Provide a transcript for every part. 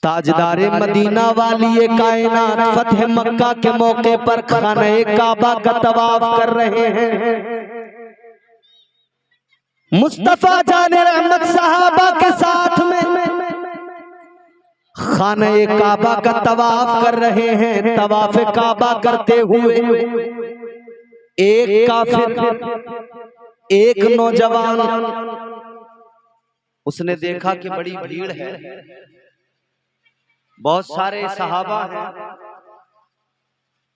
ताजदारे Medina वाली ये कायनात फतह मक्का के मौके पर खाने काबा का तवाफ कर रहे हैं। मुस्तफा जाने रहमत सहाबा के साथ में खाने काबा का तवाफ कर रहे हैं। तवाफ काबा करते हुए एक काफिर एक नौजवान उसने देखा कि बड़ी भीड़ है, बहुत सारे सहाबा हैं।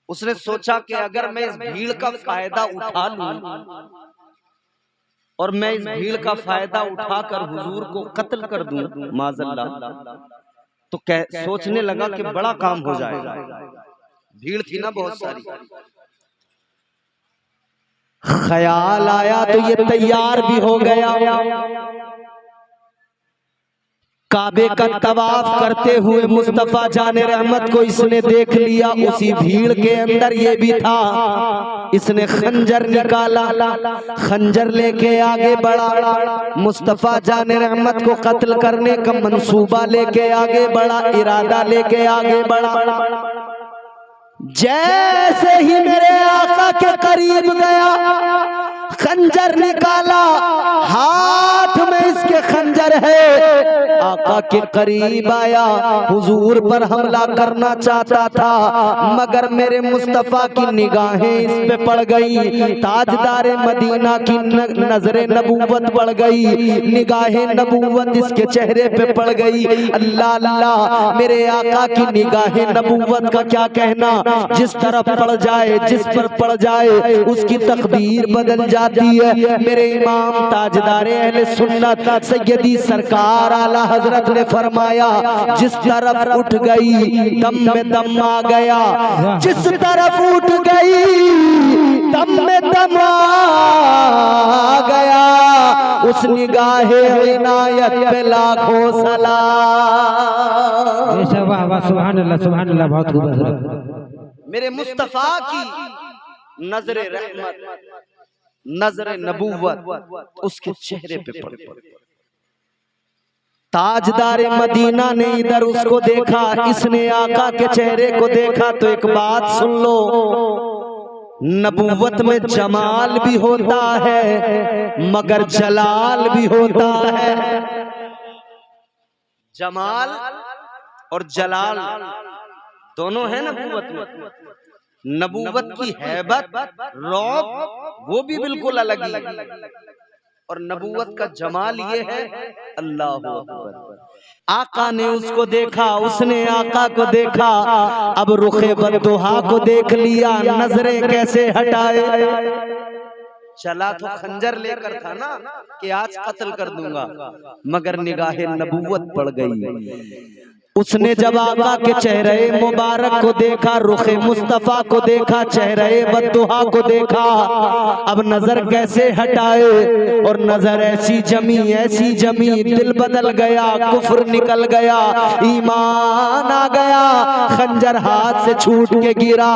उसने सोचा कि अगर मैं इस भीड़ का फायदा उठा लूं और मैं इस भीड़ का फायदा उठाकर हुजूर को कत्ल कर दूं माज़अल्लाह, तो सोचने लगा कि बड़ा काम हो जाएगा। भीड़ थी ना बहुत सारी। ख्याल आया तो ये तैयार भी हो गया। काबे का तवाफ करते हुए मुस्तफा जाने रहमत को इसने देख लिया। उसी भीड़ के अंदर ये भी था। इसने खंजर निकाला, खंजर लेके आगे बढ़ा। मुस्तफा जाने रहमत को कत्ल करने का मंसूबा लेके आगे बढ़ा, इरादा लेके आगे बढ़ा। जैसे ही मेरे आका के करीब गया, खंजर निकाला, हाथ में इसके खंजर है। आका के करीब आया, हुजूर पर हमला करना चाहता था, मगर मेरे मुस्तफा की निगाहें इस पे पड़ गई। ताजदारे मदीना की नजरे नबूवत पड़ गई, निगाहें नबूवत इसके चेहरे पे पड़ गई। अल्लाह अल्लाह, मेरे आका की निगाहें नबूवत का क्या कहना, जिस तरफ पड़ जाए, जिस पर पड़ जाए उसकी तकदीर बदल जाती है। मेरे इमाम ताजदारे अहले सुन्नत सैयदी सरकार आला हजरत ने फरमाया, जिस तरफ उठ गई दम में दम आ गया, जिस तरफ उठ गई दम में दम आ गया। उस निगाहे इनायत पे लाखों सलाम। सुभान अल्लाह, सुभान अल्लाह, बहुत खूब। मेरे मुस्तफा की नजरे रहमत, नजरे नबूवत उसके चेहरे पे पड़ गई। ताजदारे मदीना ने इधर उसको देखा, इसने आका के चेहरे को देखा। तो एक बात सुन लो, नबूवत में जमाल भी होता है मगर जलाल भी होता है। जमाल और जलाल दोनों है नबूवत में। नबूवत की हैबत, रौब वो भी बिल्कुल अलग ही, और नबूवत का जमाल ये है। अल्लाह अकबर। आका ने उसको देखा, उसने आका को देखा। अब रुखे बद्दुहा को देख लिया, नजरें कैसे हटाए। चला तो खंजर लेकर था ना कि आज कत्ल कर दूंगा, मगर निगाहे नबूवत पड़ गई। उसने जब आका के चेहरे मुबारक को देखा, रुखे मुस्तफा को देखा, चेहरे बद्दुहा को देखा, अब नजर कैसे हटाए। और नजर ऐसी जमी, दिल बदल गया, कुफ्र निकल गया, ईमान आ गया। खंजर हाथ से छूट के गिरा,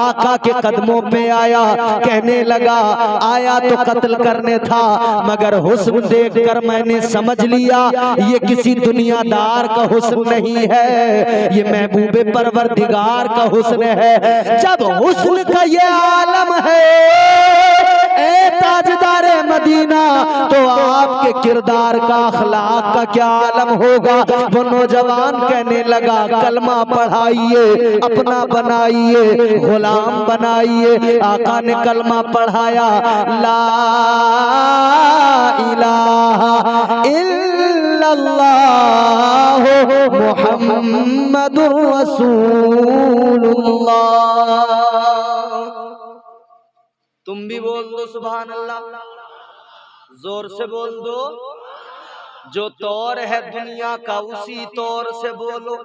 आका के कदमों पे आया, कहने लगा आया तो कत्ल करने था, मगर हुस्न देखकर मैंने समझ लिया ये किसी दुनियादार का हुस्न नहीं है, ये महबूबे परवरदिगार का हुस्न है। जब हुस्न का ये आलम है ए ताजदारे मदीना, तो आपके किरदार का, अखलाक का क्या आलम होगा। वो नौजवान कहने लगा कलमा पढ़ाइए, अपना बनाइए, गुलाम बनाइए। आका ने कलमा पढ़ाया, ला इलाहा इल्लल्लाह मुहम्मदुर रसूलुल्लाह। तुम भी बोल दो सुभान अल्लाह, जोर से बोल दो। जो तौर है दुनिया का उसी तौर से बोलो,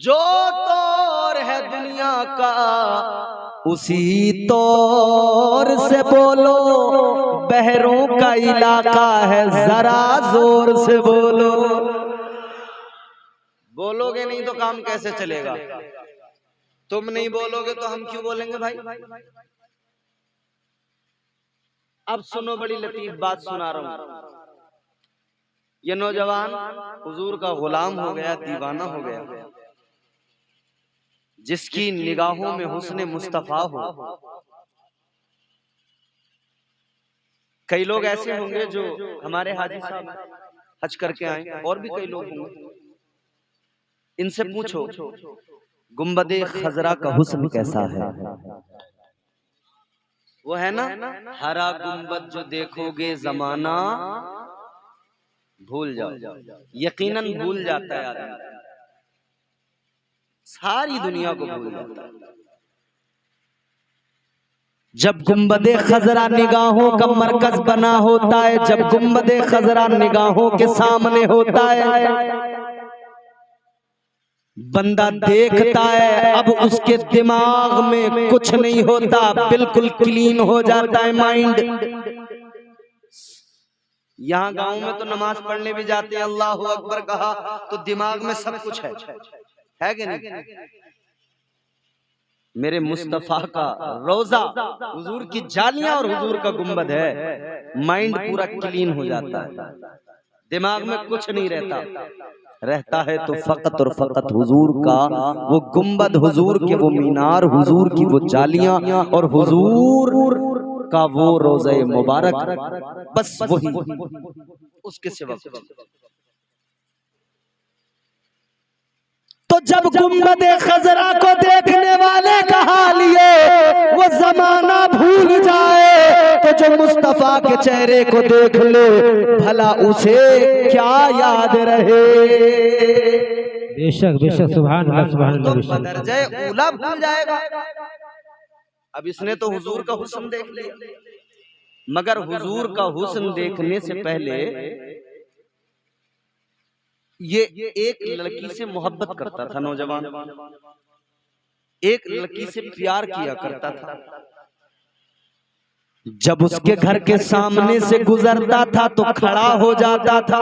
जो तौर है दुनिया का उसी तौर से बोलो। बहरों का इलाका है जरा जोर से बोलो। बोलोगे नहीं तो काम कैसे चलेगा। तुम नहीं बोलोगे तो हम क्यों बोलेंगे भाई। अब सुनो, बड़ी लतीफ बात सुना रहा हूं। ये नौजवान हुजूर का गुलाम हो गया, दीवाना हो गया। जिसकी निगाहों में हुस्न मुस्तफा हो। कई लोग ऐसे होंगे जो हमारे हाजी साहब हज करके आए, और भी कई लोग होंगे, इनसे पूछो गुंबदे खजरा का हुस्न कैसा है। वो है ना, हरा गुंबद जो देखोगे जमाना भूल जाओ। यकीनन भूल जाता है आदमी, सारी दुनिया को भूल जाता है। जब गुंबदे खजरा निगाहों का मरकज बना होता है, जब गुंबदे खजरा निगाहों के सामने होता है, बंदा देखता है अब उसके दिमाग में कुछ नहीं होता, बिल्कुल क्लीन हो जाता है माइंड। यहाँ गांव में तो नमाज पढ़ने भी जाते हैं, अल्लाहु अकबर कहा तो दिमाग में सब कुछ है कि नहीं। मेरे मुस्तफा का रोजा, हुजूर की जालियां और हुजूर का गुंबद है, माइंड पूरा क्लीन हो जाता है, दिमाग में कुछ नहीं रहता है तो फकत और फकत हुजूर का वो गुंबद, हुजूर के वो मीनार, हुजूर की वो जालियां और हुजूर का वो रोज़े मुबारक, बस वही, उसके सिवा। तो जब गुंबदे खजरा को देखने वाले का हाल ये वो जमाना भूल जाए, तो जो मुस्तफा के चेहरे को देख ले भला उसे क्या याद रहे। बेशक बेशक, सुभान अल्लाह सुभान अल्लाह। तो बदरजे उला भूल जाएगा। अब इसने तो हुजूर का हुस्न देख लिया, मगर हुजूर का हुस्न देखने से पहले ये एक लड़की से मोहब्बत करता था नौजवान, एक लड़की से प्यार किया करता था। जब उसके घर के सामने से गुजरता था तो खड़ा हो जाता था।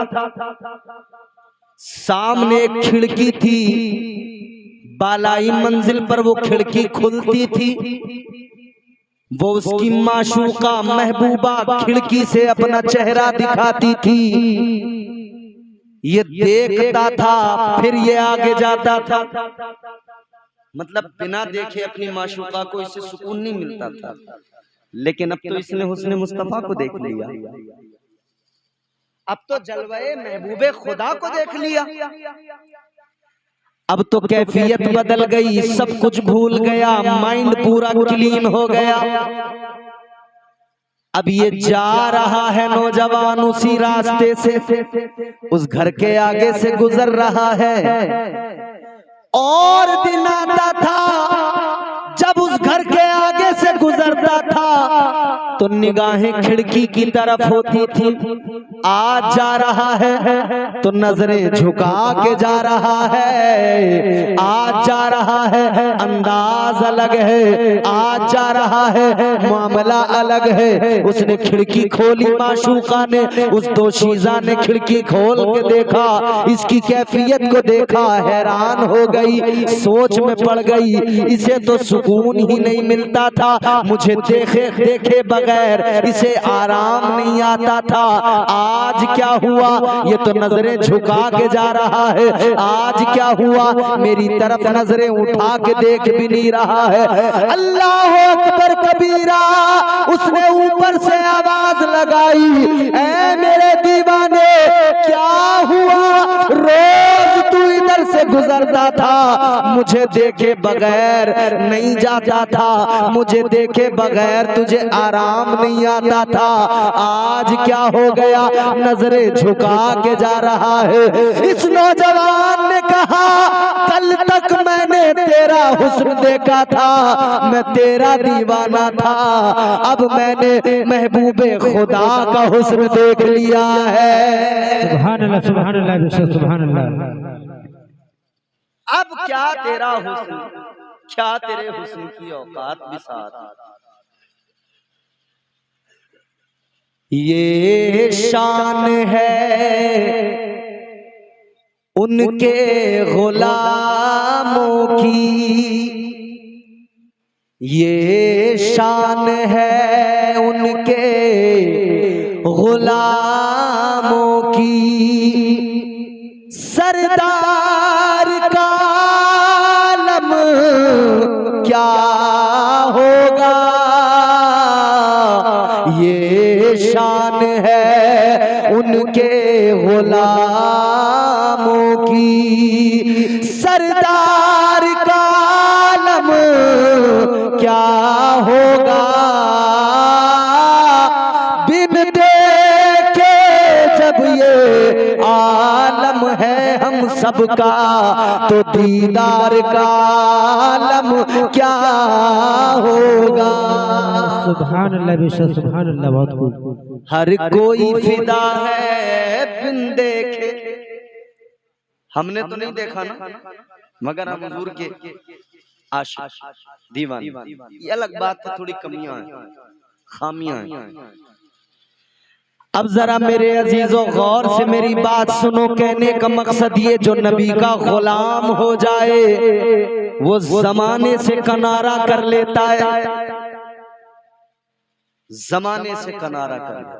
सामने एक खिड़की थी, बालाई मंजिल पर वो खिड़की खुलती थी, वो उसकी माशूका महबूबा खिड़की से अपना चेहरा दिखाती थी। ये देखता था फिर ये आगे जाता था, मतलब बिना देखे अपनी माशूका को इससे सुकून नहीं मिलता था। लेकिन अब तो इसने हुस्न मुस्तफा को देख लिया, अब तो जलवे महबूबे खुदा को देख लिया, अब तो कैफियत बदल गई, सब कुछ भूल गया, माइंड पूरा क्लीन हो गया। अब ये जा रहा है नौजवान उसी रास्ते से, उस घर के आगे से गुजर रहा है। और दिन आता था जब उस घर के आगे से गुजरता था तो निगाहें खिड़की की तरफ होती थी। आज जा रहा है तो नजरें झुका के जा रहा है, आज जा रहा है अंदाज अलग है, आज जा रहा है मामला अलग है। उसने खिड़की खोली, माशूका ने, उस दोशीज़ा ने खिड़की खोल के देखा, इसकी कैफियत को देखा, हैरान हो गई, सोच में पड़ गई। इसे तो सुकून ही नहीं मिलता था, मुझे देखे बगैर इसे आराम नहीं आता था। आज क्या हुआ, ये तो नजरें झुका के जा रहा है, आज क्या हुआ, मेरी तरफ नजरें उठा के देख भी नहीं रहा है। अल्लाह अकबर कबीरा, उसने ऊपर से आवाज लगाई, ऐ मेरे दीवाने क्या हुआ, रोज तू इधर से गुजरता था, मुझे देखे बगैर नहीं जाता था, मुझे देखे बगैर तुझे आराम नहीं आता था, आज क्या हो गया, नजरें झुका के जा रहा है। इस नौजवान ने कहा, कल तक मैंने तेरा हुस्न देखा था, मैं तेरा दीवाना था, अब मैंने महबूबे खुदा का हुस्न देख लिया है। सुभान अल्लाह सुभान अल्लाह सुभान अल्लाह। अब क्या तेरा हुस्न, क्या तेरे हुस्न की औकात बिसात। ये शान है उनके गुलामों की, ये शान है उनके गुलामों की, सरदार का आलम क्या होगा, ये शान है उनके गुलामों की। सरदार का आलम क्या होगा, बिन देखे जब ये आलम है हम सबका, तो दीदार का आलम क्या होगा। सुभान अल्लाह बेशक सुभान अल्लाह। बहुत खूब। हर कोई फिदा है बिन देखे, हमने तो नहीं देखा ना, मगर हम हुजूर के आशिक दीवाने। ये अलग बात है, थोड़ी कमियां हैं, खामियां हैं। अब जरा मेरे अजीजों गौर से मेरी बात सुनो। कहने का मकसद ये, जो नबी का गुलाम हो जाए वो जमाने से किनारा कर लेता है, जमाने से किनारा कर लेता है।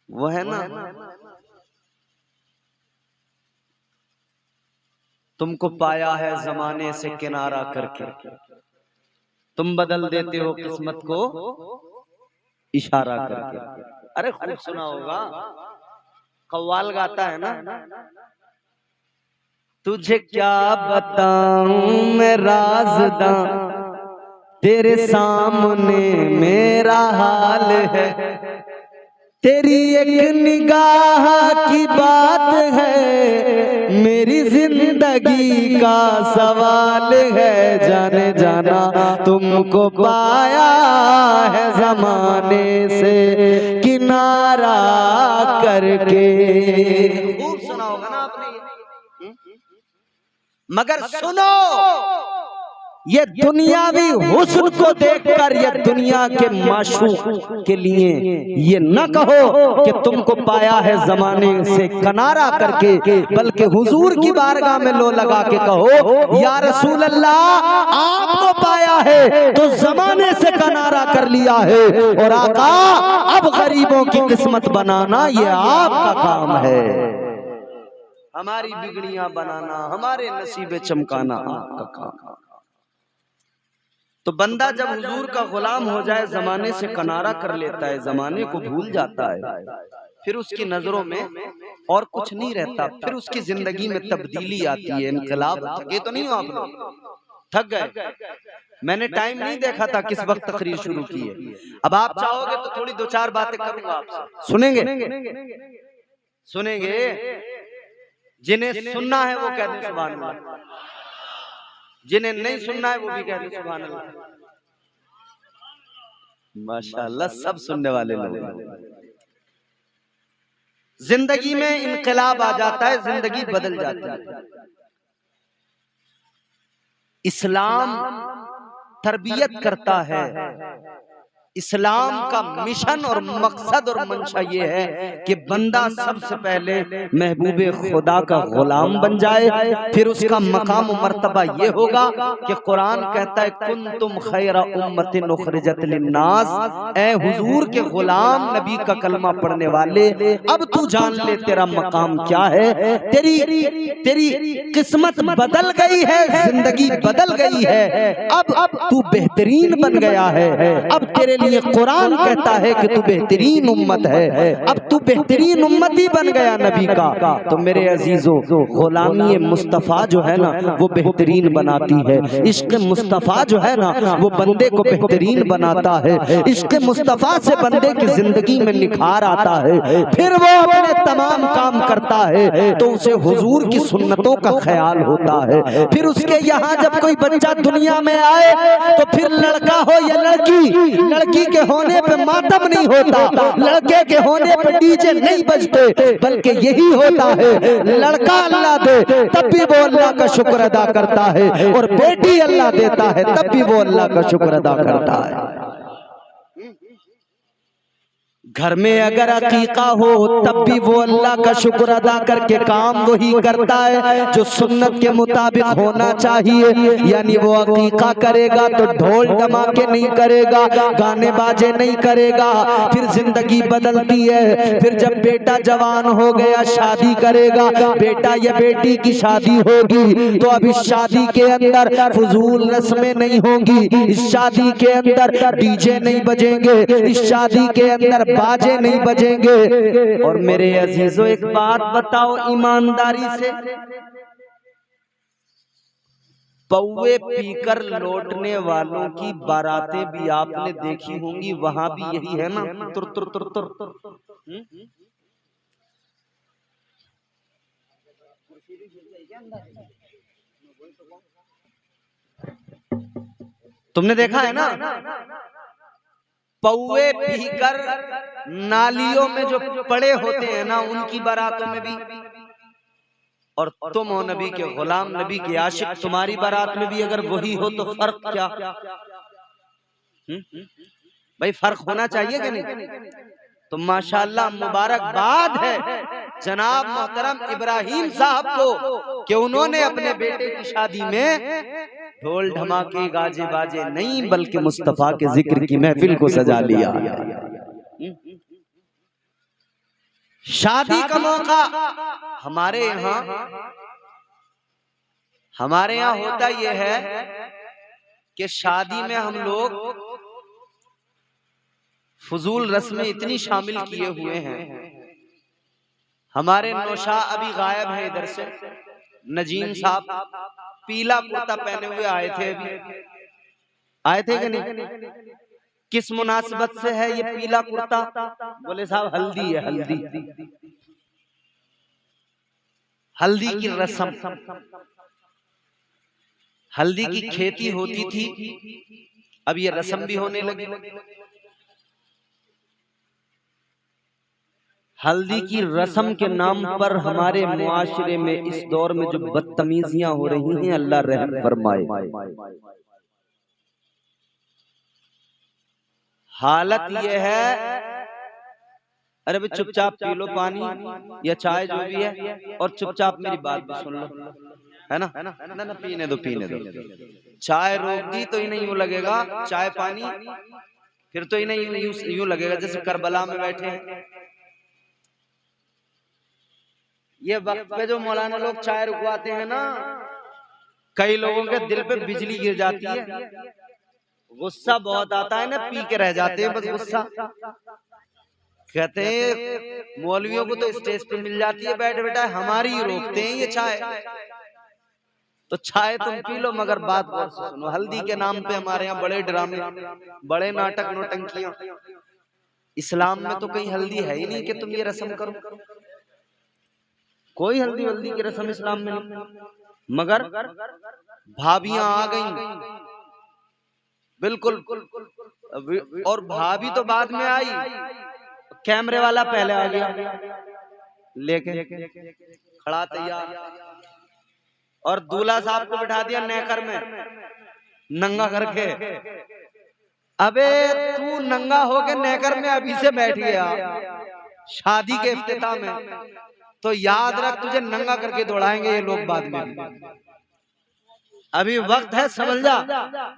वो है ना, तुमको पाया है जमाने से किनारा करके, तुम बदल देते हो किस्मत को इशारा करके। अरे खूब सुना होगा, कव्वाल गाता है ना, तुझे क्या बताऊं मैं राज़दां, तेरे सामने मेरा हाल है, तेरी एक निगाह की बात है, मेरी जिंदगी का सवाल है। जाने जाना तुमको पाया है जमाने से किनारा करके। खूब सुना होगा ना आपने, मगर सुनो, ये दुनियावी हुस्न को देखकर, ये दुनिया के माशूक के लिए ये न कहो कि तुमको पाया है जमाने से किनारा करके, बल्कि हुजूर की बारगाह में लो लगा के कहो, या रसूल अल्लाह आपको पाया है तो जमाने से किनारा कर लिया है, और आका अब गरीबों की किस्मत बनाना ये आपका काम है, हमारी बिगड़ियां बनाना, हमारे नसीबे चमकाना आपका काम। तो बंदा जब हुजूर का गुलाम हो जाए, जमाने से किनारा कर लेता है, जमाने को भूल जाता है, फिर उसकी नजरों में और कुछ नहीं रहता, फिर उसकी जिंदगी में तब्दीली आती है, इनकलाब। थके तो नहीं हो आप लोग? थक गए? मैंने टाइम नहीं देखा था किस वक्त तकरीर शुरू की है। अब आप चाहोगे तो थोड़ी दो चार बातें करूंगा आपसे, सुनेंगे? सुनेंगे? जिन्हें सुनना है वो कहते हैं सुभान अल्लाह, जिन्हें नहीं सुनना है वो भी कहते हैं सुभान अल्लाह। माशाअल्लाह, सब सुनने वाले लोग। जिंदगी में इनकलाब आ जाता है, जिंदगी बदल जाती है। इस्लाम तरबियत करता है, इस्लाम का मिशन और मकसद और मंशा ये है कि बंदा सबसे पहले महबूबे खुदा का गुलाम बन जाए, फिर उसका मकाम मर्तबा ये होगा कि कुरान कहता है कुंतुम खैरा उम्मतिन उखरिजत लिन्नास, ऐ हुजूर के गुलाम, नबी का कलमा पढ़ने वाले, अब तू जान ले तेरा मकाम क्या है। तेरी किस्मत बदल गई है, जिंदगी बदल गई है, अब तू बेहतरीन बन गया है। अब तेरे लिए कुरान कहता है कि तू बेहतरीन उम्मत है, अब तू बेहतरीन उम्मती बन गया नबी का। तो मेरे अजीजों, गुलामी मुस्तफ़ा जो है ना वो बेहतरीन बनाती है, इश्क मुस्तफ़ा जो है ना वो बंदे को बेहतरीन बनाता है, इश्क मुस्तफ़ा से बंदे की जिंदगी में निखार आता है, फिर वो अपने तमाम काम करता है तो उसे हुजूर की सुन्नतों का ख्याल होता है। फिर उसके यहाँ जब कोई बच्चा दुनिया में आए तो फिर लड़का हो या लड़की के होने पे मातम नहीं होता, लड़के के होने पे डीजे नहीं बजते, बल्कि यही होता है लड़का अल्लाह दे तब भी वो अल्लाह का शुक्र अदा करता है, और बेटी अल्लाह देता है तब भी वो अल्लाह का शुक्र अदा करता है। घर में अगर अकीका हो तब भी वो अल्लाह का शुक्र अदा करके काम वही करता है जो सुन्नत के मुताबिक होना चाहिए। यानी वो अकीका करेगा तो ढोल धमाके नहीं करेगा, गाने बाजे नहीं करेगा। फिर जिंदगी बदलती है। फिर जब बेटा जवान हो गया शादी करेगा, बेटा या बेटी की शादी होगी तो अब इस शादी के अंदर फजूल रस्में नहीं होंगी, इस शादी के अंदर डीजे नहीं बजेंगे, इस शादी के अंदर बाजे नहीं बजेंगे। और मेरे अजीजों एक बात बताओ ईमानदारी से, पौवे पीकर लौटने वालों की बारातें भी आपने देखी होंगी, वहां भी यही है ना, तुर तुर तुर तुर। तुमने देखा है ना, पौवे पीकर नालियों में जो पड़े होते हैं ना, उनकी बारातों में भी। और तुम हो नबी के गुलाम, नबी के आशिक, तुम्हारी बारात में भी अगर वही हो तो फर्क क्या? भाई फर्क होना चाहिए कि नहीं? तो माशाअल्लाह मुबारकबाद है जनाब मोहतरम इब्राहिम साहब को कि उन्होंने अपने बेटे की शादी में ढोल धमाके गाजे बाजे नहीं बल्कि मुस्तफा के जिक्र की महफिल को सजा लिया। शादी का मौका हमारे यहाँ होता यह है कि शादी में हम लोग फजूल रस्में इतनी शामिल किए हुए हैं। हमारे नौशाह अभी गायब है इधर से, नजीम साहब पीला कुर्ता पहने हुए आए थे, अभी आए थे कि नहीं? किस मुनासिबत से है ये पीला कुर्ता? बोले साहब हल्दी है, हल्दी, हल्दी की रस्म, हल्दी की खेती होती थी, अब ये रस्म भी होने लगी। हल्दी की रस्म के नाम पर हमारे मुआशरे में इस दौर में जो बदतमीजियां हो रही हैं, अल्लाह रहम फरमाए। हालत ये है, अरे भाई चुपचाप पी लो पानी या चाय जो भी है, और चुपचाप मेरी बात भी सुन लो, है ना? ना पीने दो, पीने दो। चाय रोक दी तो ही नहीं यूं लगेगा, चाय पानी फिर तो ही नहीं यूं लगेगा जैसे करबला में बैठे हैं। ये वक्त पे जो मौलाना लोग चाय रुकवाते हैं ना, कई लोगों के दिल पे बिजली गिर जाती है, गुस्सा बहुत आता है ना, पी के रह जाते हैं बस गुस्सा। कहते हैं मौलवियों को तो स्टेज पे मिल जाती है बैठ बैठा, हमारी ही रोकते हैं ये चाय। तो चाय तुम पी लो मगर बात सुनो, हल्दी के नाम पे हमारे यहाँ बड़े ड्रामे, बड़े नाटक, नौटंकियां। इस्लाम में तो कहीं हल्दी है ही नहीं कि तुम ये रस्म करो, कोई हल्दी वल्दी की रस्म इस्लाम में नहीं। मगर भाभियां आ गई बिल्कुल, और भाभी तो बाद में आई, कैमरे वाला पहले आ गया लेके खड़ा तैयार, और दूल्हा साहब को बिठा दिया नेकर में नंगा करके। अबे तू नंगा होके नेकर में अभी से बैठ गया शादी के इफ्तिताह में, तो याद रख तुझे नंगा करके दौड़ाएंगे ये लोग बाद में। अभी वक्त है समझ जा,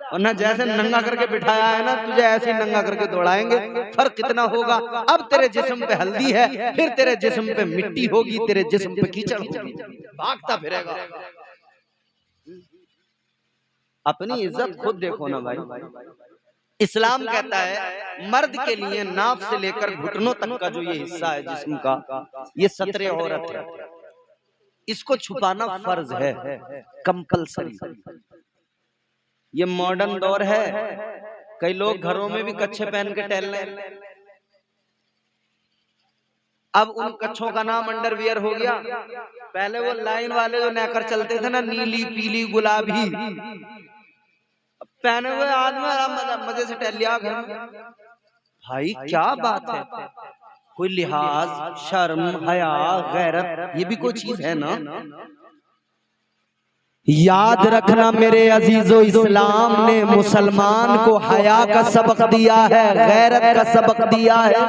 और न जैसे नंगा करके बिठाया है ना, तुझे ऐसे ही नंगा करके दौड़ाएंगे। फर्क कितना होगा, अब तेरे जिस्म पे हल्दी है, फिर तेरे जिस्म पे मिट्टी होगी, तेरे जिस्म पे कीचड़ होगी, भागता फिरेगा। अपनी इज्जत खुद देखो ना भाई। इस्लाम कहता है मर्द के लिए नाफ से लेकर घुटनों तक का जो ये हिस्सा है जिस्म का, ये सतरे औरत है, इसको छुपाना फर्ज है, कंपलसरी। ये मॉडर्न दौर है, कई लोग घरों में भी कच्छे पहन के टहल रहे हैं। अब उन कच्छों का नाम अंडरवियर हो गया। पहले वो लाइन वाले जो नेकर चलते थे ना, नीली पीली गुलाबी, पहने हुए आदमी आराम मजे से टहल लिया घर में। भाई क्या बात है, कोई लिहाज, शर्म, हया, गैरत, ये भी कोई चीज है ना? याद रखना मेरे अजीजों, इस्लाम ने मुसलमान को हया का सबक दिया है, गैरत का सबक दिया है।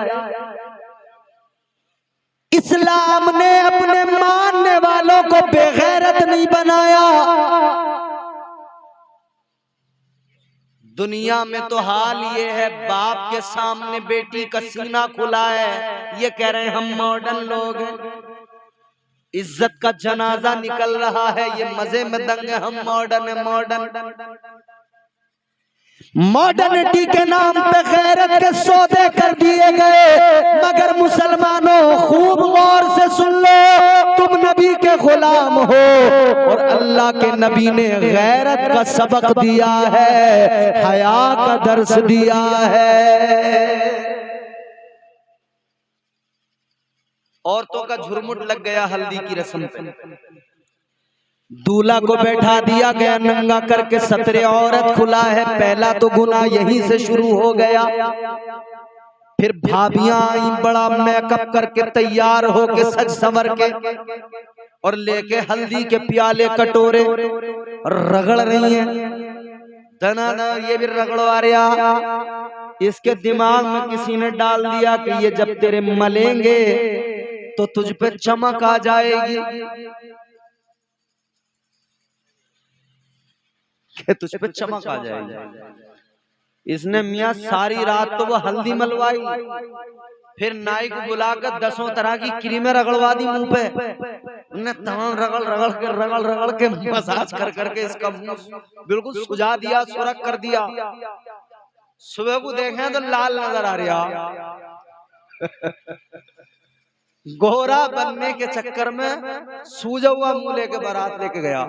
इस्लाम ने अपने मानने वालों को बेगैरत नहीं बनाया। दुनिया में तो हाल ये है, बाप के सामने बेटी का सीना खुला है, ये कह रहे हैं हम मॉडर्न लोग हैं। इज्जत का जनाजा निकल रहा है, ये मजे में दंग है, हम मॉडर्न है। मॉडर्निटी के नाम पे गैरत के सौदे कर दिए गए। मगर मुसलमानों खूब गौर से सुन लो, तुम नबी के गुलाम हो और अल्लाह के नबी ने गैरत का सबक दिया है, हया का दर्स दिया है। औरतों का झुरमुट लग गया हल्दी की रस्म पे, दूल्हा को बैठा दिया गया नंगा करके, सतरे औरत खुला है। पहला तो गुनाह यहीं से शुरू हो गया। फिर भाभियां आई बड़ा मेकअप करके तैयार होके सज संवर के और लेके हल्दी के प्याले कटोरे रगड़ रही हैं। दना ये भी रगड़वा रहा। इसके दिमाग में किसी ने डाल दिया कि ये जब तेरे मलेंगे तो तुझ पे चमक आ जाएगी, तुझ पे चमक आ जाएगी। इसने मियाँ सारी रात तो वो हल्दी मलवाई, फिर नाई को बुलाकर 10 तरह की क्रीमें रगड़वा दी मुंह पे। उन्हें तमाम रगड़ के मसाज कर करके इसका मुंह बिल्कुल सुझा दिया, सुरख कर दिया। सुबह को देखें तो लाल नजर आ रहा। गोरा बनने के चक्कर में सूजा हुआ मुंह लेके बारात लेके गया,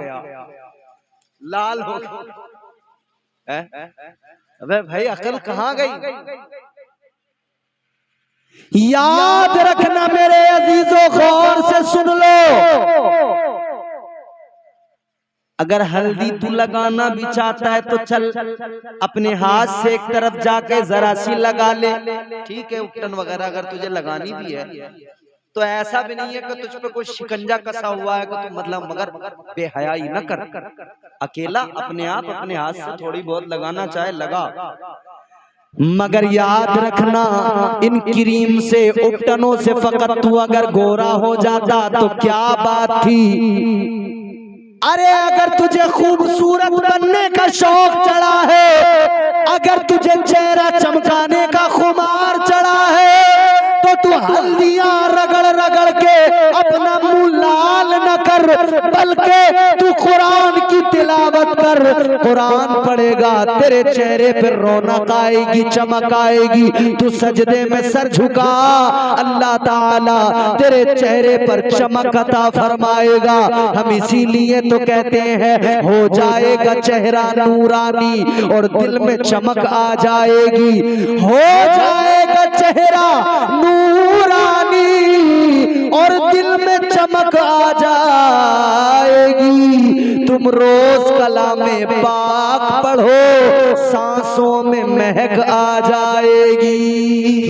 लाल हो गया। अबे भाई अकल कहाँ गई? याद रखना मेरे अजीजों, गौर से सुन लो। अगर हल्दी तू लगाना भी चाहता है तो चल अपने हाथ से एक तरफ जाके जरा सी लगा ले, ठीक है। उपटन वगैरह अगर तुझे लगानी भी है तो ऐसा भी नहीं है कि तुझ पे कोई शिकंजा कसा हुआ है कि तू मतलब मगर बेहयाई न कर। अकेला अपने आप अपने हाथ से थोड़ी बहुत लगाना चाहे लगा, मगर याद रखना इन क्रीम से उपटनों से फकत तू अगर गोरा हो जाता तो क्या बात थी। अरे अगर तुझे खूबसूरत बनने का शौक चढ़ा है, अगर तुझे चेहरा चमकाने का खुमार चढ़ा है तो तू हल्दियां रगड़ रगड़ के अपना मुंह लाल न कर, बल्कि तू कुरान की तिलावत कर। कुरान पढ़ेगा, तेरे चेहरे पर रौनक आएगी, चमक आएगी। तू सजदे में सर झुका, अल्लाह ताला तेरे चेहरे पर चमक अता फरमाएगा। हम इसीलिए तो कहते हैं हो जाएगा चेहरा नूरानी और दिल में चमक आ जाएगी। हो जाएगा चेहरा नूरानी और दिल में चमक आ जाएगी। तुम रोज कलामे पाक पढ़ो, सांसों में महक आ जाएगी।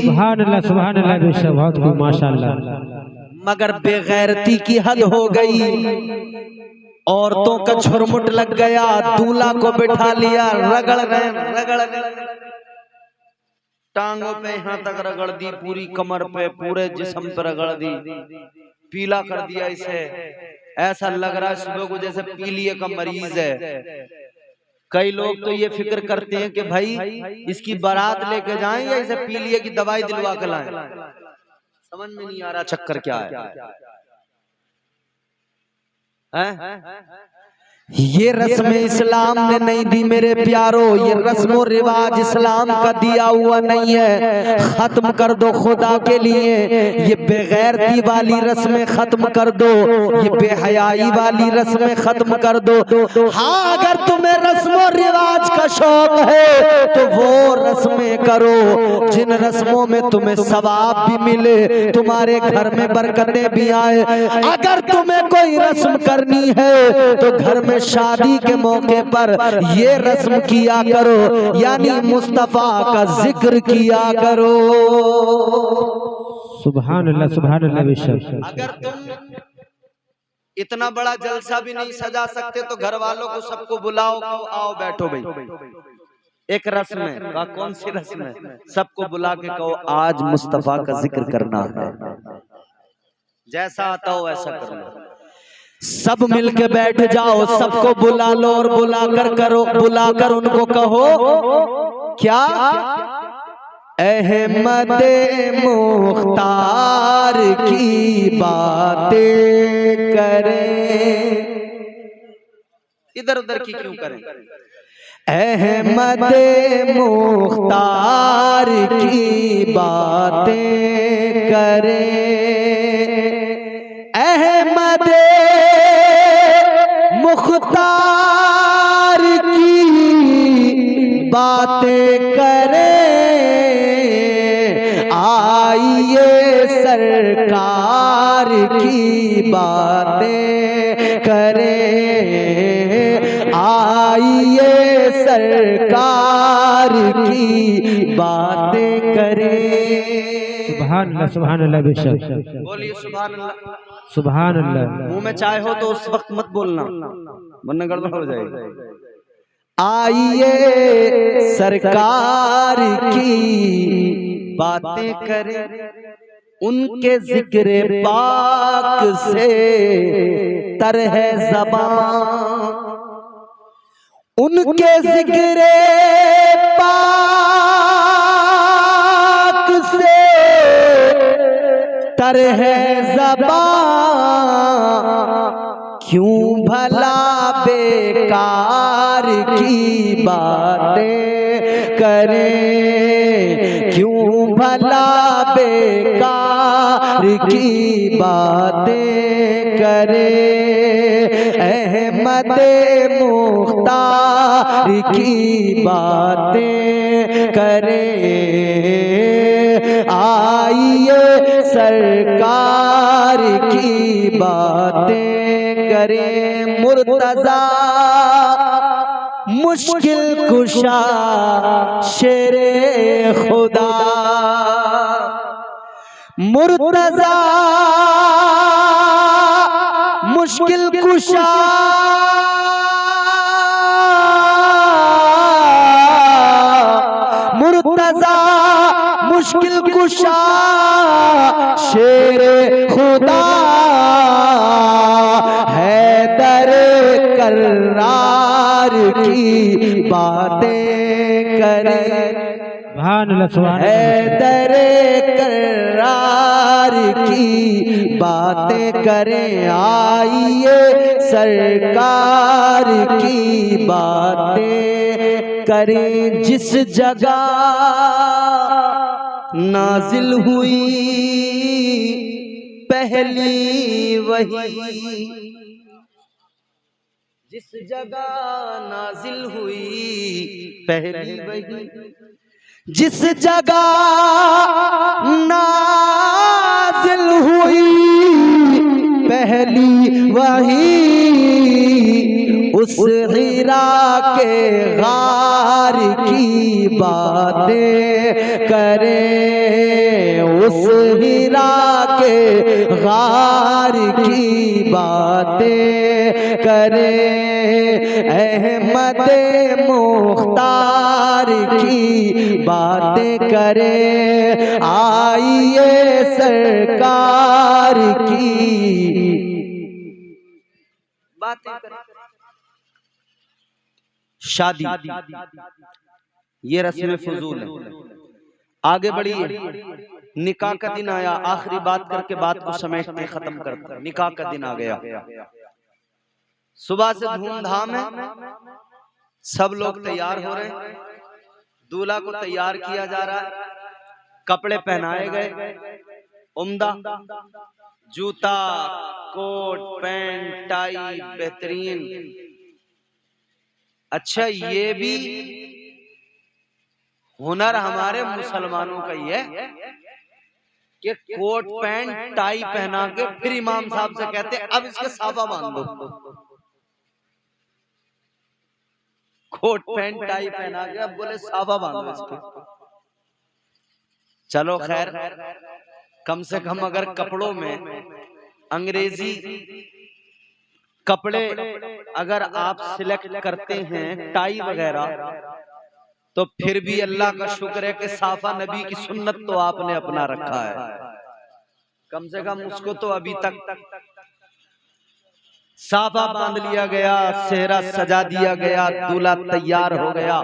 सुभान अल्लाह बेशक, बहुत खूब माशाअल्लाह। मगर बेगैरती की हद हो गई, औरतों का झुरमुट लग गया। दूल्हा को बिठा लिया, रगड़ रहे, टांगों पे यहाँ तक रगड़ दी, पूरी कमर पे, पूरे जिस्म पे रगड़ दी, पीला कर दिया इसे। ऐसा लग रहा है सुबह को जैसे पीलिए का मरीज है। कई लोग तो ये फिक्र करते हैं कि भाई इसकी बारात लेके जाएं या इसे पीलिए की दवाई दिलवा के लाएं। समझ में नहीं आ रहा चक्कर क्या है? ये रस्म इस्लाम ने नहीं दी मेरे प्यारो, ये रस्म रिवाज इस्लाम का दिया हुआ नहीं है। खत्म कर दो खुदा के लिए, ये बेगैरती वाली रस्में खत्म कर दो, ये बेहयाई वाली रस्में खत्म कर दो। हाँ, अगर तुम्हें रस्म रिवाज का शौक है तो वो रस्में करो जिन रस्मों में तुम्हें सवाब भी मिले, तुम्हारे घर में बरकतें भी आए। अगर तुम्हें कोई रस्म करनी है तो घर में शादी के मौके पर ये रस्म किया करो, यानी मुस्तफा का जिक्र किया करो। सुभान अल्लाह बेशक। अगर तुम इतना बड़ा जलसा भी नहीं सजा सकते तो घर वालों को सबको बुलाओ, आओ बैठो भाई, एक रस्म है। का कौन सी रस्म है? सबको बुला के कहो आज मुस्तफा का जिक्र करना है। जैसा आता हो वैसा कर लो। सब मिलके बैठ जाओ, सबको बुला लो और बुलाकर उनको कहो क्या, अहमद मुख्तार की बातें करें। इधर उधर की क्यों करें? अहमद मुख्तार की बातें करें, अहमद मुख्तार की बातें करें। आइए सरकार की बातें करें, आइए सरकार की बातें करें। सुभान अल्लाह, सुभान अल्लाह बेशक। बोलिए सुभान अल्लाह। सुभान अल्लाह। मुंह में चाय हो तो उस वक्त मत बोलना, वरना गड़बड़ हो जाएगी। आइए सरकार की बातें करें, उनके जिक्र पाक से तर है ज़बान, उनके जिक्र पाक से तर है ज़बान। क्यों भला बेकार की बातें करें, क्यों भला बेकार की बातें करें। अहमद मुख्तार की बातें करें, आइए सरकार की बातें करें। मुर्तज़ा मुश्किल कुशा शेरे खुदा, मुर्तज़ा मुश्किल कुशा मुर्तज़ा मुश्किल कुशा शेरे खुदा, हैदर कर्रार की बातें करें, हैदर कर्रार की बातें करें। आइए सरकार की बातें करें। जिस जगह नाजिल हुई पहली वही, जिस जगह नाजिल हुई पहली वही, जिस जगह नाजिल हुई पहली वही, उस हिरा के गार की बातें करें, उस हिरा के गार की बातें करें। अहमद मुख्तार की बातें करें, आइए सरकार की बातें करें। शादी ये रस्म फजूल है, आगे बढ़िए। निकाह का दिन आया, आखिरी बात करके बात को समेटते खत्म करते। निकाह का दिन आ गया, सुबह से धूमधाम है, सब लोग तैयार हो रहे हैं, दूल्हा को तैयार किया जा रहा है, कपड़े पहनाए गए, उम्दा जूता कोट पैंट टाई बेहतरीन। अच्छा, ये भी हुनर हमारे मुसलमानों का ही है कि कोट पैंट टाई पहना के फिर इमाम साहब से कहते अब इसके साफा बांध दो। कोट पैंट टाई पहना के अब बोले साफा बांधो इसके। चलो खैर, कम से कम अगर कपड़ों में अंग्रेजी कपड़े अगर आप सिलेक्ट करते हैं टाई वगैरह, तो फिर भी अल्लाह का शुक्र है कि साफा नबी की सुन्नत तो आपने अपना रखा है। कम से कम उसको तो अभी तक साफा बांध लिया गया, सेहरा सजा दिया गया, दूल्हा तैयार हो गया।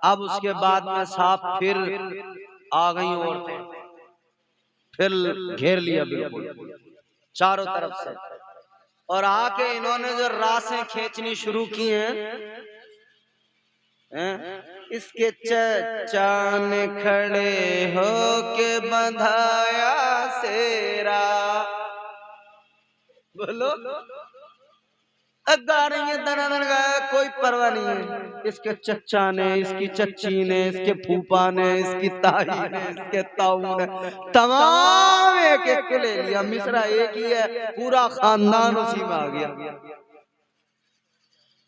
अब उसके बाद में साफ फिर आ गई औरतें, फिर घेर लिया बिल्कुल चारों तरफ से, और आके इन्होंने जो रासें खींचनी शुरू की हैं, इसके चचा ने खड़े हो के बंधाया सेरा, बोलो गा रही है, दनादन गाया, कोई परवाह नहीं है। इसके चचा ने, इसकी चच्ची ने, इसके फूफा ने, इसकी ताई ने, इसके ताऊ ने, तमाम एक एक को ले लिया। मिश्रा एक ही है, पूरा खानदान उसी में आ गया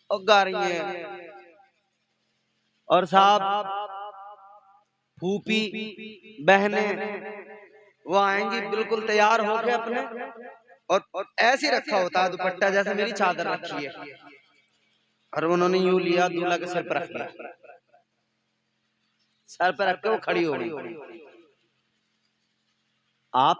और गा रही है। और साहब फूफी बहने वो आएंगी बिल्कुल तैयार होके अपने, और ऐसे रखा होता है दुपट्टा जैसे मेरी चादर रखी है, और उन्होंने यूं लिया, दूल्हा के सर पर रख लिया, सर पर रख के वो खड़ी हो गई। आप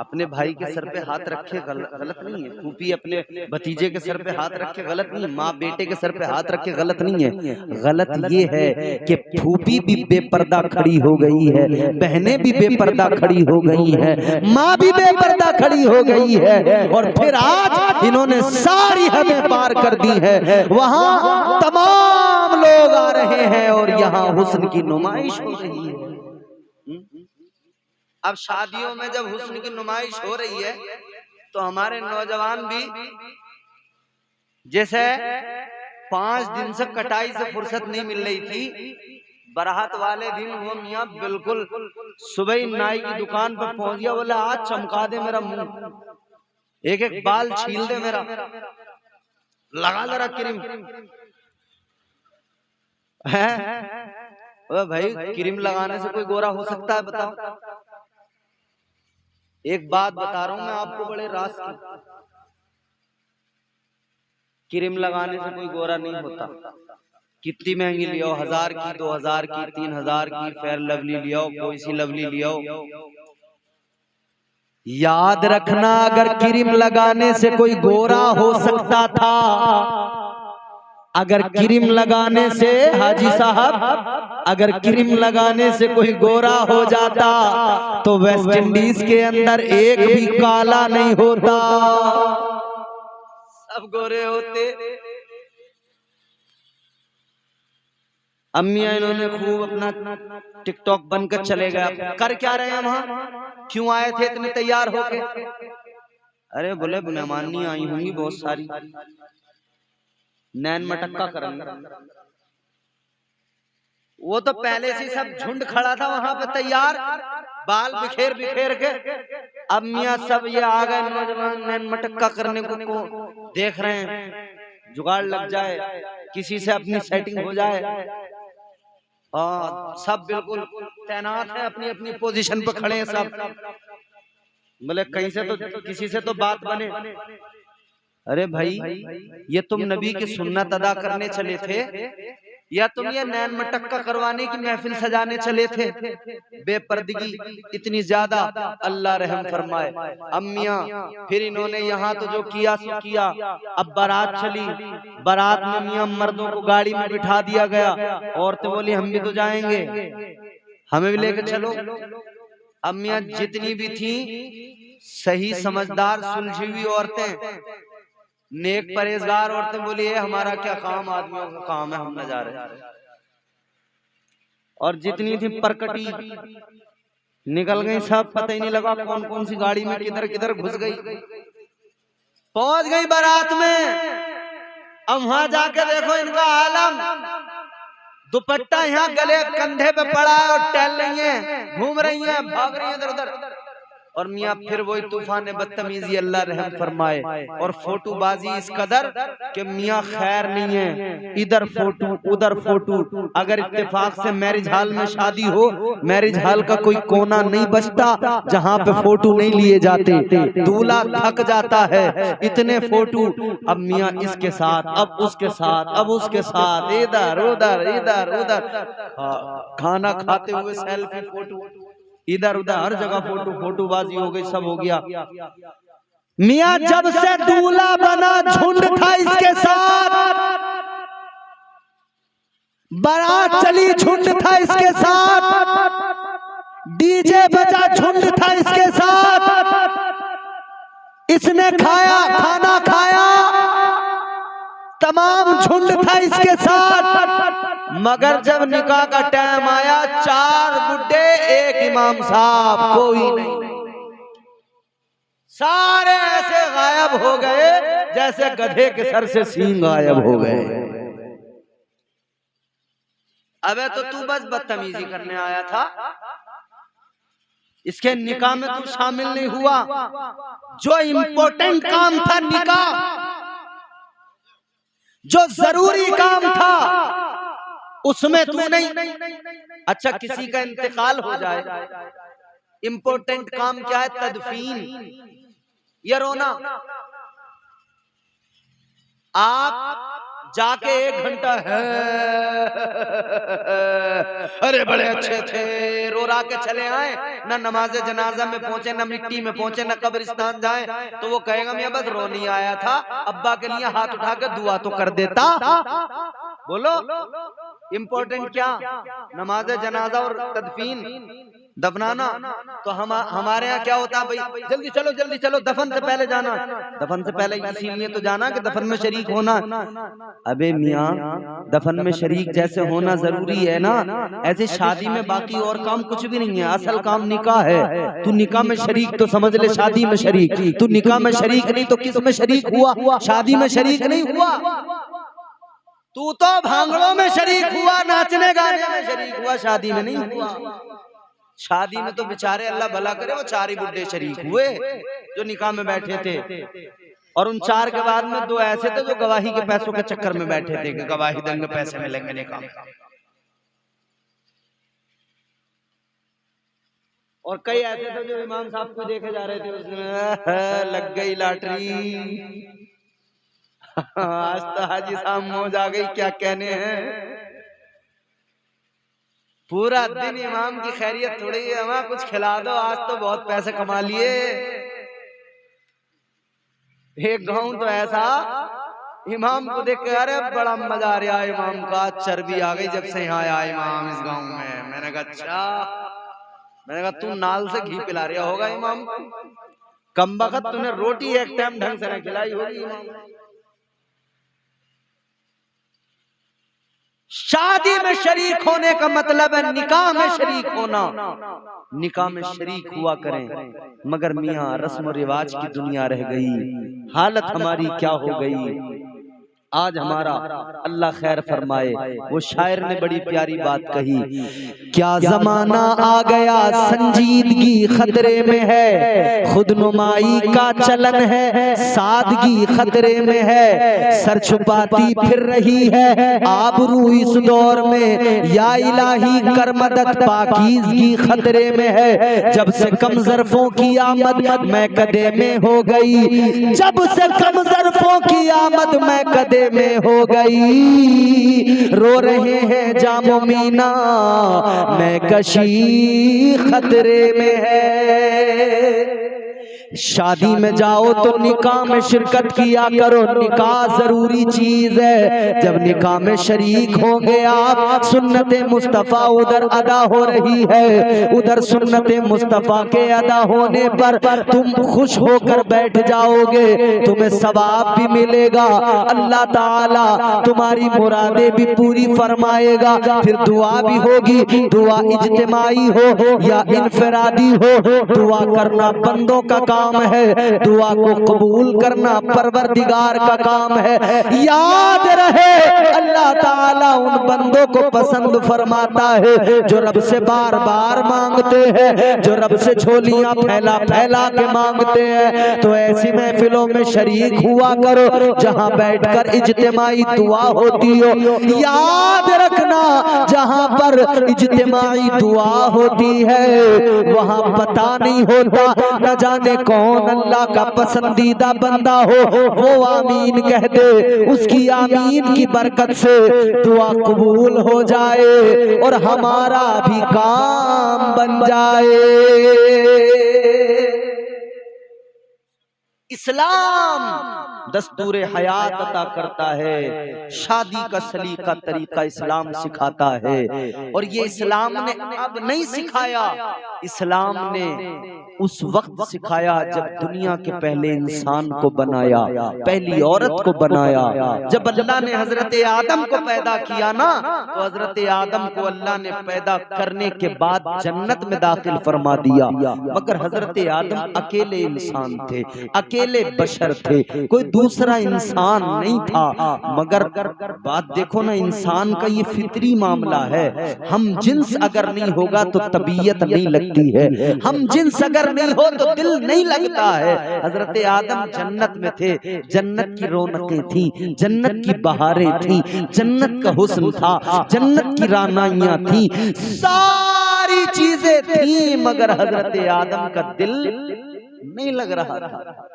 अपने भाई के सर पे हाथ रखे गलत नहीं है, फूफी अपने भतीजे के सर पे हाथ रखे गलत नहीं है, माँ बेटे के सर पे हाथ रखे गलत नहीं है। गलत ये है कि फूफी भी बेपर्दा खड़ी हो गई है, बहनें भी बेपर्दा खड़ी हो गई है, माँ भी बेपर्दा खड़ी हो गई है, और फिर आज इन्होंने सारी हमें पार कर दी है। वहाँ तमाम लोग आ रहे हैं और यहाँ हुस्न की नुमाइश हो रही है। अब शादियों में जब हुस्न की नुमाइश हो रही है तो हमारे नौजवान भी, जैसे 5 दिन से कटाई से फुर्सत नहीं मिल रही थी, बारात वाले दिन वो मियाँ बिल्कुल सुबह ही नाई की दुकान पर पहुंच गया, बोला आज चमका दे मेरा मुंह, एक एक बाल छील दे मेरा, लगा जरा क्रीम है। भाई क्रीम लगाने से कोई गोरा हो सकता है बताओ? एक बात बता रहा हूं मैं आपको बड़े राज की, क्रीम लगाने से कोई गोरा नहीं होता। कितनी महंगी लियो, 1000 की, 2000 की, 3000 की फेयर लवली लियो, कोई सी लवली लियो, याद रखना अगर क्रीम लगाने से कोई गोरा हो सकता था, अगर क्रीम लगाने से, हाजी साहब अगर क्रीम लगाने से कोई गोरा हो जाता तो वेस्ट इंडीज के अंदर एक भी काला नहीं होता, सब गोरे होते। अम्मियां इन्होंने खूब अपना टिकटॉक बनकर चले गए। कर क्या रहे हैं वहां, क्यों आए थे इतने तैयार होके? अरे बोले मेहमानी आई होंगी बहुत सारी, नैन मटक्का करेंगे। वो तो पहले से सब झुंड खड़ा था वहां पे तैयार, बाल बिखेर बिखेर के। अब मियाँ सब ये आ गए नौजवान, नैन मटक्का करने को देख रहे हैं, जुगाड़ लग जाए, किसी से अपनी सेटिंग हो जाए। और सब बिल्कुल तैनात है, अपनी अपनी पोजीशन पे खड़े हैं सब, बोले कहीं से तो किसी से तो बात बने। अरे भाई ये तुम नबी की सुन्नत अदा करने चले थे या तुम ये नैन मटक्का करवाने की महफिल सजाने चले थे? बेपर्दगी इतनी ज्यादा, अल्लाह रहम फरमाए। अम्मियां फिर इन्होंने यहाँ तो जो किया सो किया। अब बारात चली, बारात में मियां मर्दों को गाड़ी में बिठा दिया गया, औरतें बोली हम भी तो जाएंगे, हमें भी लेकर चलो। अम्मियां जितनी भी थी सही समझदार सुलझी हुई औरतें, नेक परहेजगार औरतें बोली है हमारा क्या काम, आदमियों का काम है, हम न जा रहे। और जितनी थी परकटी निकल गई सब, पता ही नहीं लगा कौन कौन सी गाड़ी में किधर किधर घुस गई, पहुंच गई बारात में। अब वहां जाके देखो इनका आलम, दुपट्टा यहाँ गले कंधे पे पड़ा है और टहल रही है, घूम रही है, भाग रही है इधर उधर। और मियाँ फिर वही तूफान बदतमीजी, अल्लाह रहम फरमाए। और फोटोबाजी इस कदर कि मियाँ खैर नहीं है, इधर फोटो उधर फोटो। अगर इत्तेफाक से मैरिज हॉल में शादी हो, मैरिज हॉल का कोई कोना नहीं बचता जहाँ पे फोटो नहीं लिए जाते, दूल्हा थक जाता है, इतने फोटो। अब मियाँ इसके साथ, अब उसके साथ, अब उसके साथ, इधर उधर इधर उधर, खाना खाते हुए सेल्फी फोटो। इधर उधर हर जगह फोटोबाजी हो गई, सब हो गया। मियाँ जब से दूल्हा बना झुंड था इसके साथ, बारात चली झुंड था इसके साथ, डीजे बजा झुंड था इसके साथ, इसने खाया खाना खाया तमाम झुंड था इसके साथ। मगर जब निकाह का टाइम आया, 4 बुड्ढे एक इमाम साहब, कोई नहीं, सारे ऐसे गायब हो गए जैसे गधे के सर से सींग गायब हो गए। अबे तो तू बस बदतमीजी करने आया था, इसके निकाह में तू शामिल नहीं हुआ। जो इम्पोर्टेंट काम था निकाह, जो जरूरी काम था, उसमें तू नहीं। अच्छा, किसी का इंतकाल हो जाए, इम्पोर्टेंट काम क्या है? तदफीन, ये रोना। आप जाके 1 घंटा है, अरे बड़े अच्छे थे, रो रा के चले आए, ना नमाज जनाजा में पहुंचे, ना मिट्टी में पहुंचे, ना कब्रिस्तान जाए, तो वो कहेगा मैं बस रोनी आया था, अब्बा के लिए हाथ उठा के दुआ तो कर देता। बोलो, इम्पोर्टेंट क्या? नमाज जनाजा और तदफीन, दफनाना। तो हमारे यहाँ क्या होता है भाई, जल्दी चलो जल्दी चलो, दफन से पहले जाना। दफन से पहले इसीलिए तो जाना कि दफन में शरीक होना। अबे मियाँ, दफन में शरीक जैसे होना जरूरी है ना, ऐसे शादी में बाकी और काम कुछ भी नहीं है, असल काम निकाह है। तू निकाह में शरीक तो समझ ले शादी में शरीक, तू निकाह में शरीक नहीं तो किस में शरीक हुआ? शादी में शरीक नहीं हुआ। तू तो भांगड़ों में शरीक हुआ, नाचने गाने में शरीक हुआ, शादी में नहीं हुआ। शादी में तो बेचारे अल्लाह भला करे वो 4 ही बुड्ढे शरीक हुए जो निकाह में बैठे थे, और उन 4 के बाद में 2 ऐसे थे जो गवाही के पैसों के चक्कर में बैठे थे कि गवाही देंगे पैसे मिलेंगे निकाह में। और कई ऐसे थे जो इमाम साहब को देखे जा रहे थे, उसमें लग गई लॉटरी। आज तो हाजी साहब मौज आ गई, क्या कहने हैं। पूरा दिन इमाम की खैरियत थोड़ी है, हमें कुछ खिला दो, आज तो बहुत पैसे कमा लिए। एक गांव तो ऐसा, इमाम को देख के अरे बड़ा मजा आ रहा है, इमाम का चर्बी आ गई जब से यहाँ आया इमाम इस गांव में। मैंने कहा अच्छा, मैंने कहा तू नाल से घी पिला रहा होगा इमाम को, कम वक्त तूने रोटी एक टाइम ढंग से न खिलाई होगी इमाम। शादी में शरीक होने का मतलब है निकाह में शरीक होना। निकाह में शरीक हुआ करें, मगर मियाँ रस्म रिवाज की दुनिया रह गई। हालत हमारी क्या हो गई आज हमारा, अल्लाह खैर फरमाए। वो शायर ने बड़ी प्यारी बात कही, क्या जमाना आ गया संजीदगी खतरे में है, खुद नुमाई का चलन है सादगी खतरे में है, सर छुपाती फिर रही है आबरू इस दौर में, या इलाही कर मदद पाकीज़गी खतरे में है। जब से कम ज़र्फ़ों की आमद मैं कदे में हो गई, जब से कम ज़र्फ़ों की आमद मैं कदे में हो गई, रो रहे हैं जामो मीना मैं कशी खतरे में है। शादी में जाओ तो निकाह में शिरकत किया करो, निकाह जरूरी चीज है। जब निकाह में शरीक होंगे आप, सुन्नत मुस्तफ़ा उधर अदा हो रही है, उधर सुन्नत मुस्तफ़ा के अदा होने पर तुम खुश होकर बैठ जाओगे, तुम्हें सवाब भी मिलेगा, अल्लाह ताला तुम्हारी मुरादें भी पूरी फरमाएगा। फिर दुआ भी होगी, दुआ इज्तिमाई हो या इनफरादी हो, दुआ करना बंदों का काम है, दुआ को कबूल करना परवरदिगार का काम है। याद रहे अल्लाह ताला उन बंदों को पसंद फरमाता है जो रब से बार बार मांगते हैं, जो रब से झोलियां फैला फैला के मांगते हैं। तो ऐसी महफिलों में शरीक हुआ करो जहां बैठकर इज्तिमाई दुआ होती हो। याद रखना जहां पर इज्तिमाई दुआ होती है वहां पता नहीं होता न जाने कौन अल्लाह का पसंदीदा बंदा हो वो आमीन कह दे, उसकी आमीन की बरकत से दुआ कबूल हो जाए और हमारा भी काम बन जाए। इस्लाम दस्तूर हयात अता करता है, शादी का सलीका तरीका इस्लाम सिखाता है। और ये इस्लाम ने अब नहीं सिखाया, इस्लाम ने उस वक्त सिखाया जब दुनिया के पहले इंसान को बनाया, पहली औरत को बनाया। जब अल्लाह ने हजरत आदम को पैदा किया ना, तो हजरत आदम को अल्लाह ने पैदा करने के बाद जन्नत में दाखिल फरमा दिया। मगर हजरत आदम अकेले इंसान थे, अकेले बशर थे, कोई दूसरा इंसान नहीं था। मगर बात देखो ना, इंसान का ये फितरी मामला है। हम जिन्स अगर नहीं होगा तो तबीयत नहीं लगती है, हम जिन्स अगर नहीं हो तो दिल नहीं लगता है। हजरत आदम जन्नत में थे, जन्नत की रौनकें थी, जन्नत की बहारें थी, जन्नत का हुस्न था, जन्नत की रानाइयां थी, सारी चीजें थी। मगर हजरत आदम का दिल नहीं लग रहा था।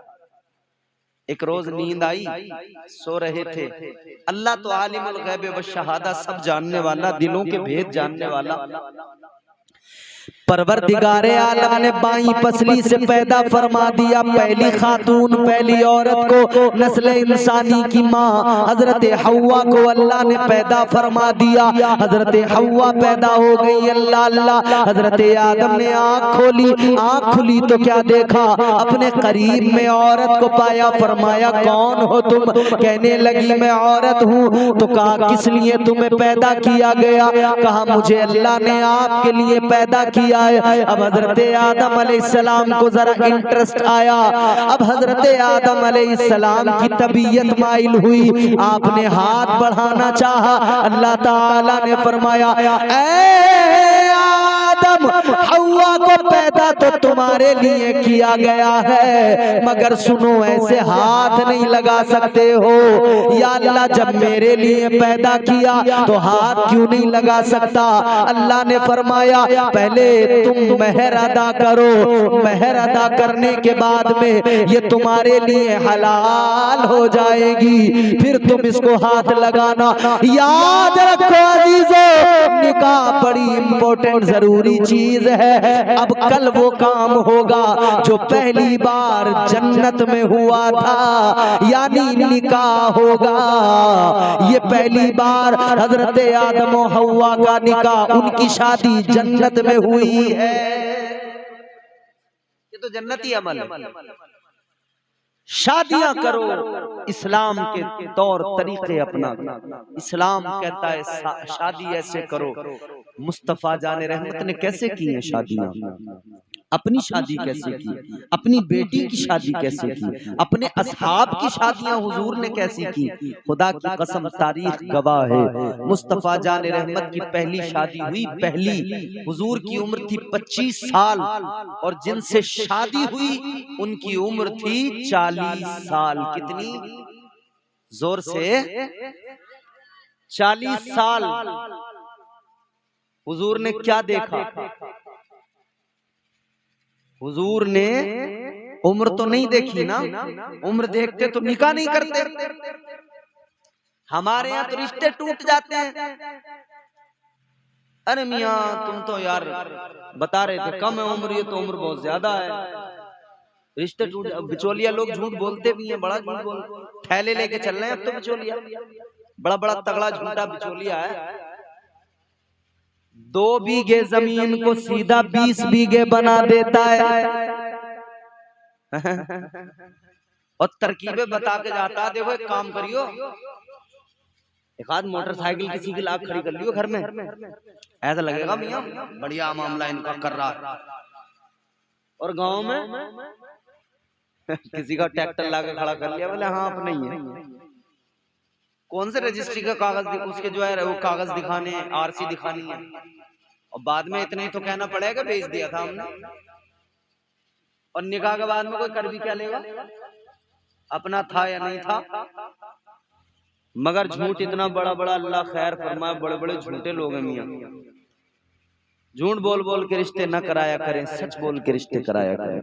एक रोज नींद आई, सो रहे थे। अल्लाह तो आलिमुल गैब व शहादा, सब जानने वाला, दिलों के भेद जानने वाला, परवरदिगारे आलम ने बाई पसली से पैदा फरमा दिया पहली खातून, पहली औरत को, नस्ल इंसानी की माँ हजरत हव्वा को अल्लाह ने पैदा फरमा दिया। हजरत हव्वा पैदा हो गई, अल्लाह अल्लाह। हजरत आदम ने आँख खोली, आँख खुली तो क्या देखा, अपने करीब में औरत को पाया। फरमाया कौन हो तुम? कहने लगी मैं औरत हूँ। तो कहा किस लिए तुम्हें पैदा किया गया? कहा मुझे अल्लाह ने आपके लिए पैदा किया है। अब हजरत आदम अलैहिस्सलाम को जरा इंटरेस्ट आया, अब हजरत आदम अलैहिस्सलाम की तबीयत माइल हुई, आपने हाथ बढ़ाना चाहा। अल्लाह ताला ने फरमाया ऐ आदम, हव्वा को पैदा तो तुम्हारे लिए किया गया है, मगर सुनो ऐसे हाथ नहीं लगा सकते हो। या अल्लाह जब मेरे लिए पैदा किया तो हाथ क्यों नहीं लगा सकता? अल्लाह ने फरमाया पहले तुम मेहर अदा करो, मेहर अदा करने के बाद में ये तुम्हारे लिए हलाल हो जाएगी, फिर तुम इसको हाथ लगाना। याद रखो अजीजों, निकाह बड़ी इंपॉर्टेंट जरूरी चीज है। अब कल वो काम होगा जो पहली बार जन्नत में हुआ था, यानी निकाह होगा। ये पहली बार हजरत आदम और हव्वा का निकाह, उनकी शादी जन्नत में हुई है। ये तो जन्नती अमल है। शादियां करो इस्लाम के तौर तरीके अपना। इस्लाम कहता है शादी ऐसे करो। मुस्तफा जाने रहमत ने कैसे की है शादियां? अपनी शादी कैसे की, अपनी बेटी की शादी कैसे की, अपने असहाब की शादियां हुजूर ने कैसी की। खुदा की कसम तारीख गवाह है, मुस्तफा जाने रहमत की पहली शादी हुई, पहली हुजूर की उम्र थी 25 साल, और जिनसे शादी हुई उनकी उम्र थी 40 साल। कितनी? जोर से 40 साल। हुजूर ने क्या देखा? हुजूर ने उम्र तो नहीं देखी ना, उम्र देखते तो निकाह नहीं करते। हमारे यहाँ तो रिश्ते टूट जाते हैं। अरे मियाँ तुम तो यार बता रहे थे कम है उम्र, ये तो उम्र बहुत ज्यादा है। रिश्ते टूट, बिचौलिया लोग झूठ बोलते भी हैं, बड़ा झूठ बोलते, थैले लेके चल रहे हैं अब तो बिचौलिया, बड़ा बड़ा तगड़ा झूठा बिचौलिया है। 2 बीघे जमीन को सीधा 20 बीघे बना देता है और तरकीबें बता के जाता है। देखो एक काम करियो, एक आध मोटरसाइकिल किसी की लाख खड़ी कर लियो घर में, ऐसा लगेगा मियां बढ़िया मामला इनका कर रहा है। और गांव में किसी का ट्रैक्टर लाके खड़ा कर लिया, बोले हाँ अपना ही है। कौन से रजिस्ट्री का कागज, उसके जो है वो कागज दिखाने, आरसी दिखानी है, और बाद में इतना ही तो कहना पड़ेगा बेच दिया था हमने। और निकाह के बाद में कोई कर भी क्या लेगा, अपना था या नहीं था। मगर झूठ इतना बड़ा बड़ा, अल्लाह खैर फरमाए, बड़े बड़े झूठे लोग हैं मियां। झूठ बोल बोल के रिश्ते न कराया करें, सच बोल के रिश्ते कराया करें।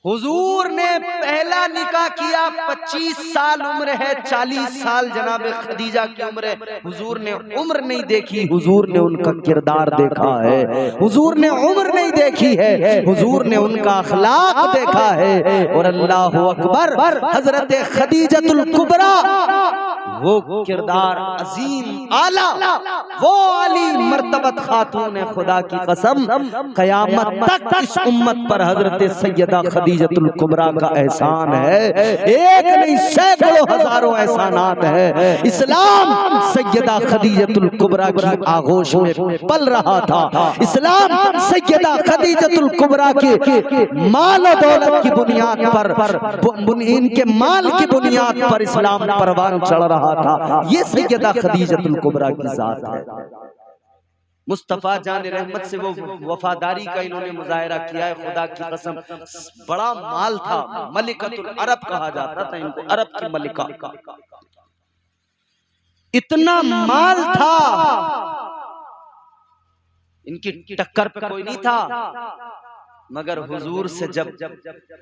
हुजूर ने पहला निकाह किया, 25 साल उम्र है, 40 साल जनाब खदीजा की उम्र है। हुजूर ने उम्र नहीं देखी, हुजूर ने उनका किरदार देखा है। हुजूर ने उम्र नहीं देखी है, हुजूर ने उनका अखलाक देखा है। और अल्लाह अकबर, हजरत खदीजतुल कुबरा वो किरदार अजीम आला, वो आली मर्तबत खातून खुदा की कसम, कयामत तक इस उम्मत पर हजरत सैयदा खदीजतुल कुबरा का एहसान है। एक नहीं सैकड़ों हजारों एहसानात है। इस्लाम सैयदा खदीजतुल कुबरा की आगोश में पल रहा था। इस्लाम सैयदा खदीजतुल कुबरा के माल और दौलत की बुनियाद पर, इनके माल की बुनियाद पर इस्लाम परवान चढ़ रहा था। ये सैयदा खदीजतुल कुबरा की जात है। मुस्तफा जान रहमत से वो वफादारी का इन्होंने मुजाहिरा किया है। खुदा की कसम, बड़ा माल था, मलिकतुल अरब कहा जाता था इनको, अरब की मलिका। इतना माल था, इनकी टक्कर पे कोई नहीं था। मगर हुजूर से जब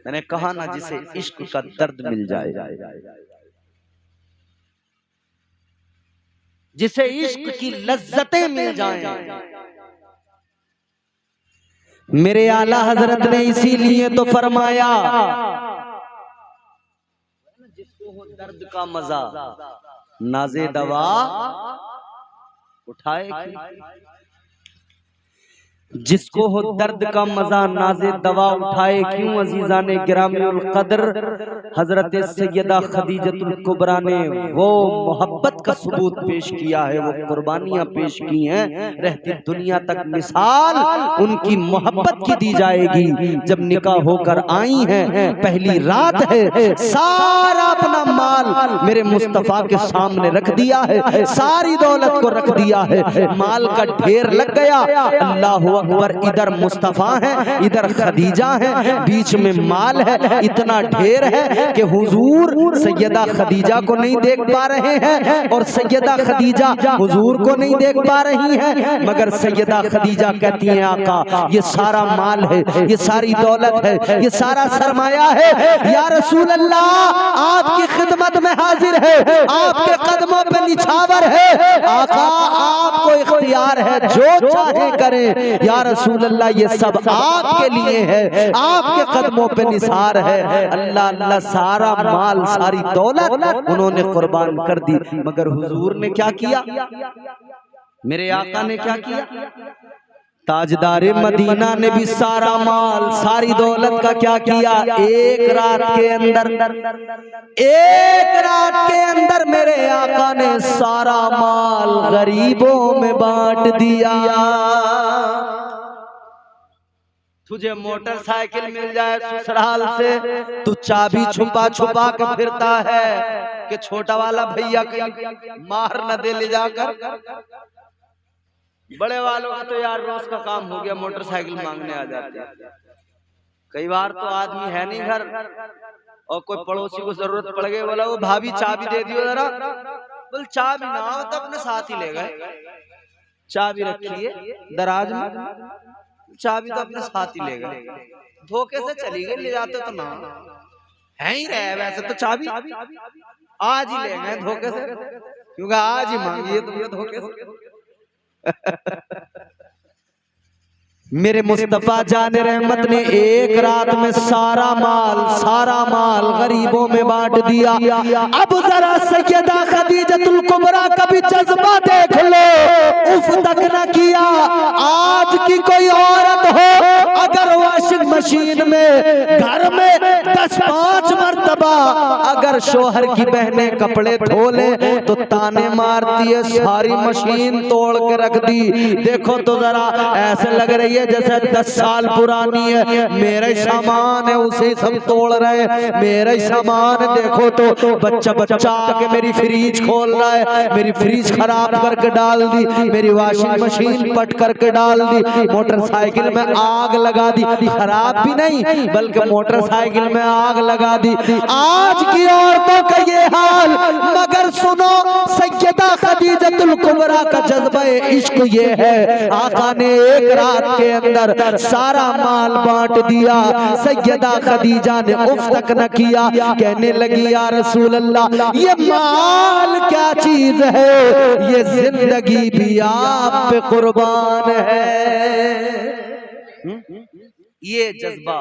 मैंने कहा ना, जिसे इश्क का दर्द मिल जाए, जिसे इश्क की लज्जतें मिल जाएं, मेरे आला हजरत ने इसीलिए तो फरमाया, जिसको हो दर्द का मजा नाज़े दवा उठाए, जिसको हो दर्द का मजा नाज़े दवा उठाए क्यों। अजीज़ाने गिरामीउल कदर, हजरत सैयदा खदीजतुल कुबरा ने वो मोहब्बत का सबूत पेश किया है, वो कुर्बानियां पेश की हैं। रहती दुनिया तक मिसाल उनकी मोहब्बत की दी जाएगी। जब निकाह होकर आई हैं, पहली रात है, सारा अपना माल मेरे मुस्तफा के सामने रख दिया है, सारी दौलत को रख दिया है, माल का ढेर लग गया। अल्लाह अकबर, इधर मुस्तफा है, इधर खदीजा है, बीच में माल है, इतना ढेर है कि हुजूर सैयदा खदीजा को नहीं देख पा रहे हैं और सैयदा खदीजा हुजूर को नहीं देख पा रही हैं। मगर सैयदा खदीजा कहती हैं, आका ये सारा माल है, ये सारी दौलत है, ये सारा सरमाया है, या रसूल अल्लाह आपकी खिदमत में हाजिर है, आपके कदमों पे निछावर है, आका आपको इख्तियार है, जो चाहे करें। या रसूल अल्लाह ये सब आपके लिए है, आपके कदमों पे निसार है। अल्लाह अल्लाह, सारा माल सारी दौलत उन्होंने कुर्बान कर दी। मगर हुजूर ने क्या किया, मेरे आका ने क्या किया, ताजदारे मदीना ने भी सारा माल सारी दौलत का क्या किया, एक रात के अंदर, एक रात के अंदर मेरे आका ने सारा माल गरीबों में बांट दिया। तुझे मोटरसाइकिल मिल जाए ससुराल से, तू चाबी छुपा छुपा के फिरता है कि छोटा वाला भैया कहीं मार न दे ले जाकर। बड़े वालों का तो यार रोज का काम हो गया, मोटरसाइकिल मांगने आ जाते हैं। कई बार तो आदमी है नहीं घर और कोई पड़ोसी को जरूरत पड़ गई, बोला वो भाभी चाबी दे दियो जरा, बोल चाबी ना हो तो अपने साथ ही ले गए। चाबी रखी है दराज में, चाबी तो अपने साथ ही ले गए, धोखे से चली गई, ले जाते तो ना है ही रहे। वैसे तो चाबी आज ही ले गए धोखे से, क्योंकि आज ही मांगी है तुमने धोखे से। मेरे मुस्तफा जान रहमत ने एक रात में सारा माल गरीबों में बांट दिया। अब जरा सैयदा खदीजतुल कुबरा का भी जज्बा देख लो, उफ तक न किया। आज की कोई औरत हो अगर वॉशिंग मशीन में घर में 10-5 मर्तबा अगर शोहर की बहनें कपड़े धो ले तो ताने मारती है, सारी मशीन तोड़ के रख दी। देखो तो जरा, ऐसे लग रही है जैसे 10 साल पुरानी है, मेरा ही सामान है उसे सब तोड़ रहे, मेरा ही सामान। देखो तो बच्चा आके मेरी फ्रीज खोल रहा है, मेरी फ्रीज खराब करके डाल दी, मेरी वॉशिंग मशीन पट करके डाल दी, मोटरसाइकिल में आग लगा दी, खराब भी नहीं बल्कि मोटरसाइकिल में आग लगा दी। आज की औरतों का ये हाल, मगर सुनो सैयदा खदीजतुल कुबरा का जज्बा इश्क ये है, आका ने एक रात के अंदर सारा माल बांट दिया। सैयदा खदीजा ने उफ तक न किया, कहने लगी या रसूल अल्लाह, ये माल क्या चीज है, ये जिंदगी भी आप पे कुर्बान है। ये जज्बा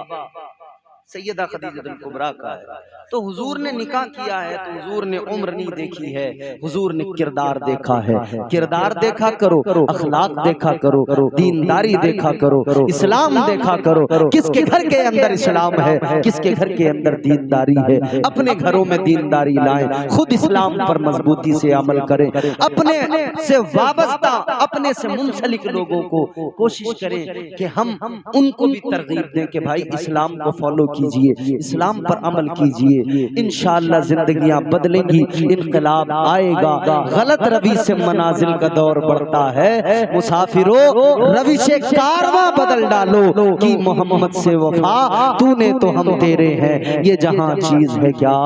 सैयदा खदीजतुल कुबरा का है। तो हुजूर ने निकाह किया है तो हुजूर ने उम्र नहीं देखी है, हुजूर ने किरदार देखा है। किरदार देखा करो, अखलाक देखा करो, दीनदारी देखा करो, इस्लाम देखा करो। किसके घर के अंदर इस्लाम है, किसके घर के अंदर दीनदारी है। अपने घरों में दीनदारी लाएं, खुद इस्लाम पर मजबूती से अमल करें। अपने से वाबस्ता, अपने से मुंसलिक लोगों को कोशिश करें कि हम उनको भी तरगीब दें कि भाई इस्लाम को फॉलो कीजिए, इस्लाम पर अमल कीजिए। इंशाअल्लाह जिंदगियां बदलेंगी, इनकलाब आएगा। गलत रवि से मनाजिल का दौर बढ़ता है। मुसाफिरों रविश कारवां बदल डालो कि मोहम्मद से वफा तूने तो हम तेरे हैं। ये जहां चीज है क्या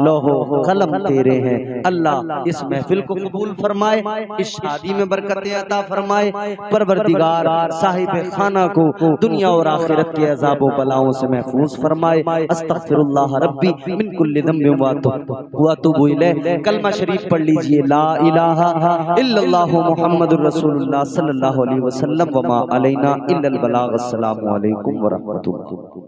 लोहो कलम तेरे हैं। अल्लाह इस महफिल को कबूल फरमाए, इस शादी में बरकतें अता फरमाए। परवरदिगार साहिब खाना को दुनिया और आखिरत के अज़ाब व बलाओं से महफूज फरमाए। अस्तगफिरुल्लाह रब्बी मिन कुल्लि ज़ंबिन व अतूबु इलैह। कलमा शरीफ पढ़ लीजिए, ला इलाहा इल्लल्लाहु मुहम्मदुर रसूलुल्लाह सल्लल्लाहु अलैहि वसल्लम व मा अलैना इल्लल बलाग। अस्सलामु अलैकुम व रहमतुल्लाह।